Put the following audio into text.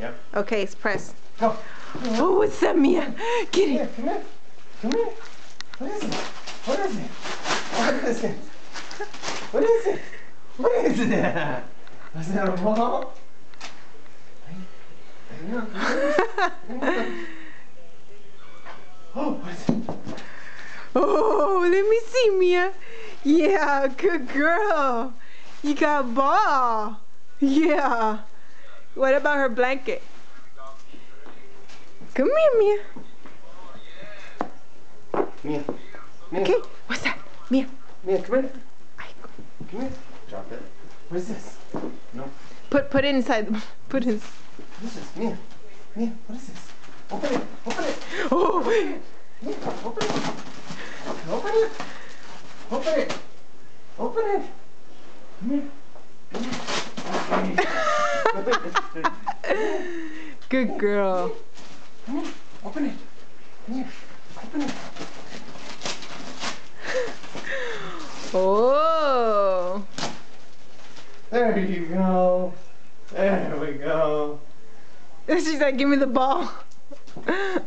Yep. Okay, press. Go. Oh, what's that, Mia? Get it. Come here. Come here. What is it? What is it? What is it? What is it? What is it? Is that a ball? Oh, what is it? Oh, let me see, Mia. Yeah, good girl. You got a ball. Yeah. What about her blanket? Come here, Mia. Mia. Mia. Okay, what's that? Mia. Mia, come here. Come here. Drop it. What is this? No. Put it inside. Put it. What is this? Mia. Mia, what is this? Open it. Open it. Oh. Mia, open it. Open it. Open it. Open it. Come here. Come here. Good girl. Come here. Open it. Come here. Open it. Oh. There you go. There we go. She's like, give me the ball. All right.